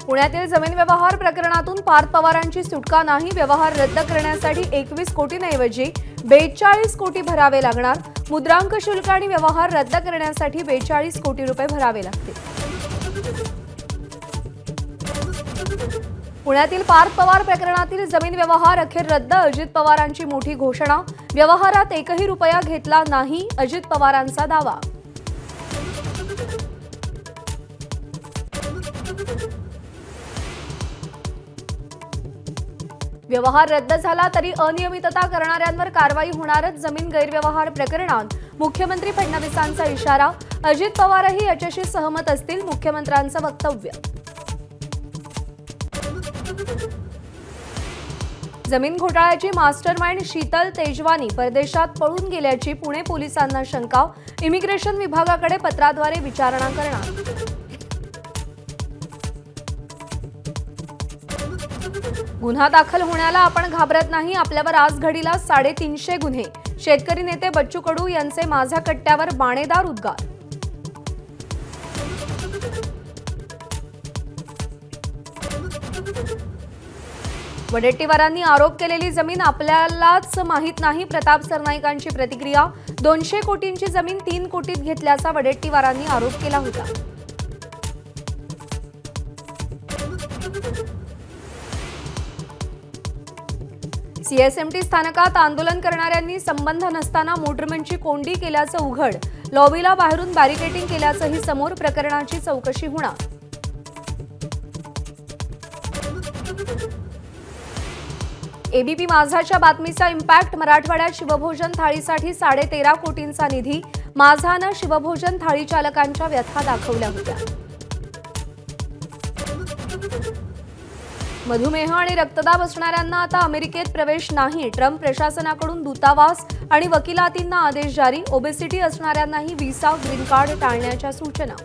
पुण्यातील जमीन व्यवहार प्रकरणातून पार्थ पवारांची सुटका नाही। व्यवहार रद्द करण्यासाठी 21 कोटींऐवजी 42 कोटी भरावे लागणार। मुद्रांक शुल्क आणि व्यवहार रद्द करण्यासाठी 42 कोटी रुपये भरावे लागतील। पुण्यातील पार्थ पवार प्रकरणातील जमीन व्यवहार अखेर रद्द। अजित पवारांची मोठी घोषणा। व्यवहारात एकही रुपया घेतला नाही, अजित पवारांचा दावा। व्यवहार रद्द झाला तरी अनियमितता करणाऱ्यांवर कारवाई होणारच। जमीन गैरव्यवहार प्रकरणात मुख्यमंत्री फडणवीसांचा इशारा। अजित पवारही याच्याशी सहमत असतील, मुख्यमंत्र्यांचं वक्तव्य। जमीन घोटाळ्याची मास्टरमाइंड शीतल तेजवानी परदेशात पळून गेल्याची पुणे पोलिसांना शंका। इमिग्रेशन विभागाकडे पत्राद्वारे विचारणा करणार। गुन्हा दाखल होण्याला आपण घाबरत नाही, आपल्यावर आज घडीला 350 गुन्हे। शेतकरी नेते बच्चू कडू यांचे माझ्या कट्ट्यावर बाणेदार उद्गार। वडेट्टीवारांनी आरोप केलेली जमीन आपल्यालाच माहित नाही। प्रताप सरनाईकांची प्रतिक्रिया। 200 कोटींची जमीन 3 कोटीत घेतल्याचा वडेट्टीवारांनी आरोप केला होता। सीएसएमटी स्थानकात आंदोलन करणाऱ्यांनी संबंध नसताना मोटरमनची कोंडी केल्याचं उघड। लॉबीला बाहेरून बॅरिकेडिंग केल्याचंही समोर। प्रकरणाची चौकशी होणार। एबीपी माझाच्या बातमीचा इम्पॅक्ट। मराठवाड्यात शिवभोजन थाळीसाठी 13.5 कोटींचा निधी। माझानं शिवभोजन थाळी चालकांच्या व्यथा दाखवल्या होत्या। मधुमेह आणि रक्तदाब असणाऱ्यांना आता अमेरिकेत प्रवेश नाही। ट्रम्प प्रशासनाकडून दूतावास आणि वकिलातींना आदेश जारी। ओबेसिटी असणाऱ्यांनाही व्हिसा ग्रीन कार्ड टाळण्याच्या सूचना।